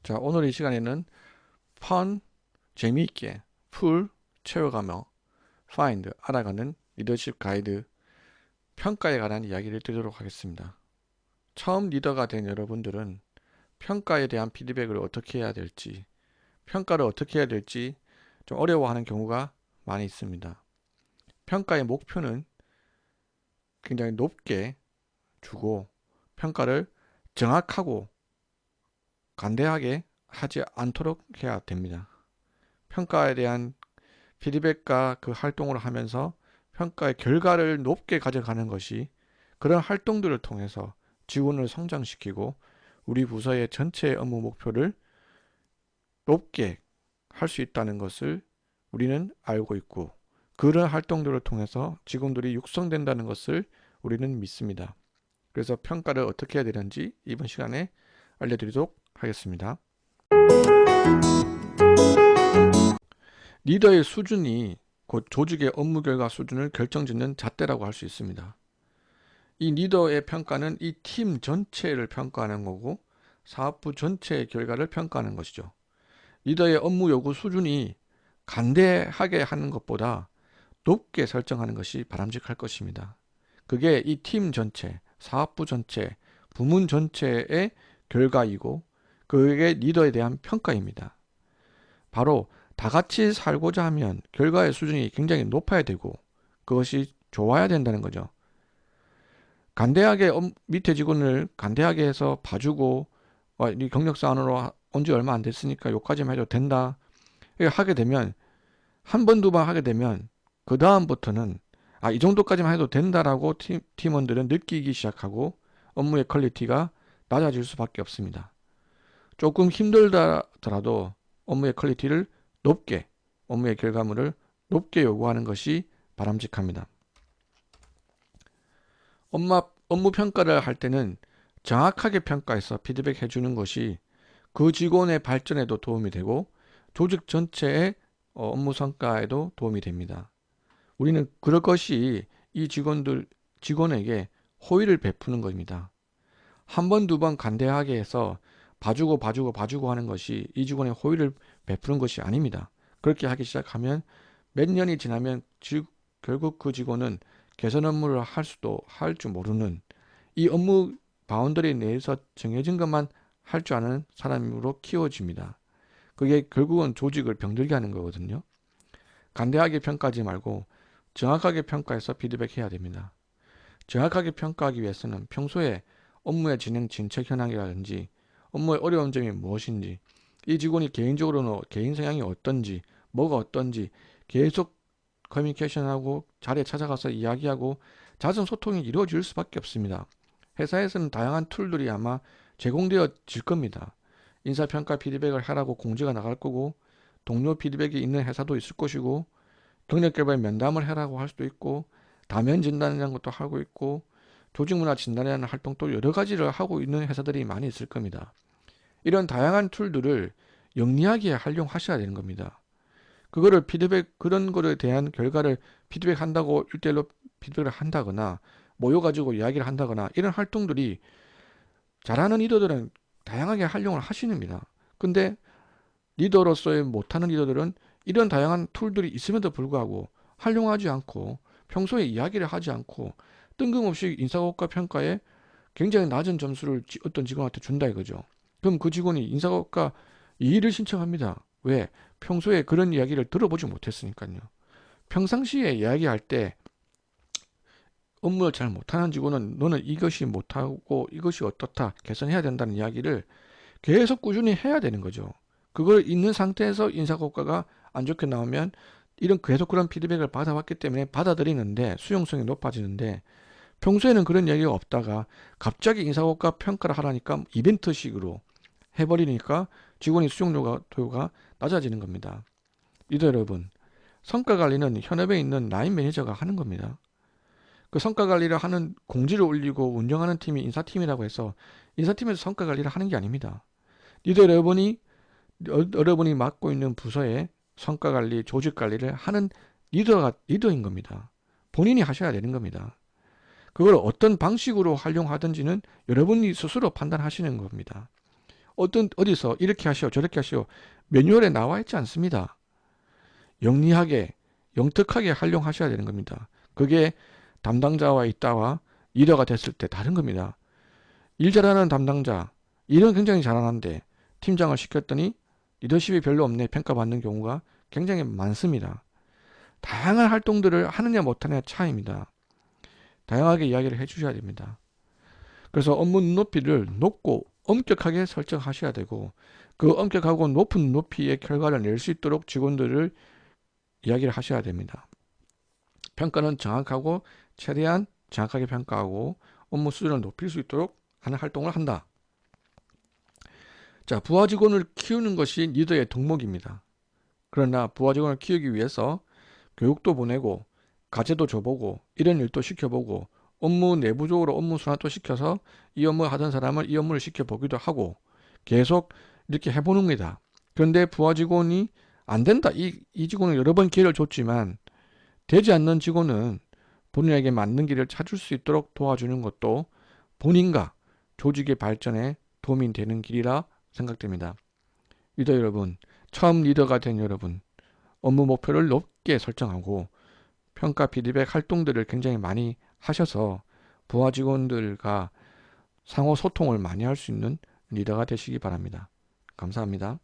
자, 오늘 이 시간에는 재미있게, 채워가며 알아가는 리더십 가이드 평가에 관한 이야기를 드리도록 하겠습니다. 처음 리더가 된 여러분들은 평가에 대한 피드백을 어떻게 해야 될지, 평가를 어떻게 해야 될지 좀 어려워하는 경우가 많이 있습니다. 평가의 목표는 굉장히 높게 주고 평가를 정확하고 간대하게 하지 않도록 해야 됩니다. 평가에 대한 피드백과 그 활동을 하면서 평가의 결과를 높게 가져가는 것이 그런 활동들을 통해서 직원을 성장시키고 우리 부서의 전체 업무 목표를 높게 할 수 있다는 것을 우리는 알고 있고 그런 활동들을 통해서 직원들이 육성된다는 것을 우리는 믿습니다. 그래서 평가를 어떻게 해야 되는지 이번 시간에 알려드리도록 하겠습니다. 리더의 수준이 곧 조직의 업무 결과 수준을 결정짓는 잣대라고 할 수 있습니다. 이 리더의 평가는 이 팀 전체를 평가하는 거고 사업부 전체의 결과를 평가하는 것이죠. 리더의 업무 요구 수준이 간대하게 하는 것보다 높게 설정하는 것이 바람직할 것입니다. 그게 이 팀 전체, 사업부 전체, 부문 전체의 결과이고 그게 리더에 대한 평가입니다. 바로 다 같이 살고자 하면 결과의 수준이 굉장히 높아야 되고 그것이 좋아야 된다는 거죠. 간대하게 밑에 직원을 간대하게 해서 봐주고 네 경력사원으로 온 지 얼마 안 됐으니까 요까지만 해도 된다. 하게 되면 한 번, 두 번 하게 되면 그 다음부터는 이 정도까지만 해도 된다라고 팀원들은 느끼기 시작하고 업무의 퀄리티가 낮아질 수밖에 없습니다. 조금 힘들더라도 업무의 퀄리티를 높게, 업무의 결과물을 높게 요구하는 것이 바람직합니다. 업무 평가를 할 때는 정확하게 평가해서 피드백 해주는 것이 그 직원의 발전에도 도움이 되고 조직 전체의 업무 성과에도 도움이 됩니다. 우리는 그럴 것이 이 직원에게 호의를 베푸는 겁니다. 한 번, 두 번 간대하게 해서 봐주고 하는 것이 이 직원의 호의를 베푸는 것이 아닙니다. 그렇게 하기 시작하면 몇 년이 지나면 결국 그 직원은 개선 업무를 할 줄 모르는 이 업무 바운더리 내에서 정해진 것만 할 줄 아는 사람으로 키워집니다. 그게 결국은 조직을 병들게 하는 거거든요. 간대하게 평가하지 말고 정확하게 평가해서 피드백해야 됩니다. 정확하게 평가하기 위해서는 평소에 업무의 진행 진척 현황이라든지 업무의 어려운 점이 무엇인지 이 직원이 개인적으로는 개인 성향이 어떤지 뭐가 어떤지 계속 커뮤니케이션하고 자리에 찾아가서 이야기하고 잦은 소통이 이루어질 수밖에 없습니다. 회사에서는 다양한 툴들이 아마 제공되어질 겁니다. 인사평가 피드백을 하라고 공지가 나갈 거고 동료 피드백이 있는 회사도 있을 것이고 경력개발 면담을 해라고 할 수도 있고 다면 진단이라는 것도 하고 있고 조직문화 진단이라는 활동도 여러 가지를 하고 있는 회사들이 많이 있을 겁니다. 이런 다양한 툴들을 영리하게 활용하셔야 되는 겁니다. 그거를 그런 거에 대한 결과를 피드백한다고 1대1로 피드백을 한다거나 모여가지고 이야기를 한다거나 이런 활동들이 잘하는 리더들은 다양하게 활용을 하시는입니다. 근데 리더로서의 못하는 리더들은 이런 다양한 툴들이 있음에도 불구하고 활용하지 않고 평소에 이야기를 하지 않고 뜬금없이 인사고과 평가에 굉장히 낮은 점수를 어떤 직원한테 준다 이거죠. 그럼 그 직원이 인사고과 이의를 신청합니다. 왜? 평소에 그런 이야기를 들어보지 못했으니까요. 평상시에 이야기할 때 업무를 잘 못하는 직원은 너는 이것이 못하고 이것이 어떻다 개선해야 된다는 이야기를 계속 꾸준히 해야 되는 거죠. 그걸 있는 상태에서 인사고과가 안 좋게 나오면 계속 그런 피드백을 받아왔기 때문에 받아들이는데 수용성이 높아지는데 평소에는 그런 이야기가 없다가 갑자기 인사고과 평가를 하라니까 이벤트식으로 해버리니까 직원이 수용도가 낮아지는 겁니다. 리더 여러분, 성과 관리는 현업에 있는 라인 매니저가 하는 겁니다. 그 성과 관리를 하는 공지를 올리고 운영하는 팀이 인사팀이라고 해서 인사팀에서 성과 관리를 하는 게 아닙니다. 리더 여러분이 맡고 있는 부서의 성과 관리, 조직 관리를 하는 리더인 겁니다. 본인이 하셔야 되는 겁니다. 그걸 어떤 방식으로 활용하든지는 여러분이 스스로 판단하시는 겁니다. 어디서 이렇게 하시오 저렇게 하시오 매뉴얼에 나와 있지 않습니다. 영리하게 영특하게 활용하셔야 되는 겁니다. 그게 담당자와 있다와 리더가 됐을 때 다른 겁니다. 일 잘하는 담당자, 일은 굉장히 잘하는데 팀장을 시켰더니 리더십이 별로 없네 평가받는 경우가 굉장히 많습니다. 다양한 활동들을 하느냐 못하느냐 차이입니다. 다양하게 이야기를 해주셔야 됩니다. 그래서 업무 눈높이를 높고 엄격하게 설정하셔야 되고 그 엄격하고 높은 눈높이의 결과를 낼 수 있도록 직원들을 이야기를 하셔야 됩니다. 평가는 정확하고 최대한 정확하게 평가하고 업무 수준을 높일 수 있도록 하는 활동을 한다. 자, 부하 직원을 키우는 것이 리더의 덕목입니다. 그러나 부하 직원을 키우기 위해서 교육도 보내고 과제도 줘보고 이런 일도 시켜보고 업무 내부적으로 업무 순환도 시켜서 이 업무 하던 사람을 이 업무를 시켜보기도 하고 계속 이렇게 해보는 겁니다. 그런데 부하 직원이 안 된다. 이 직원은 여러 번 기회를 줬지만 되지 않는 직원은 본인에게 맞는 길을 찾을 수 있도록 도와주는 것도 본인과 조직의 발전에 도움이 되는 길이라 생각됩니다. 리더 여러분, 처음 리더가 된 여러분, 업무 목표를 높게 설정하고 평가 피드백 활동들을 굉장히 많이 하셔서 부하 직원들과 상호 소통을 많이 할 수 있는 리더가 되시기 바랍니다. 감사합니다.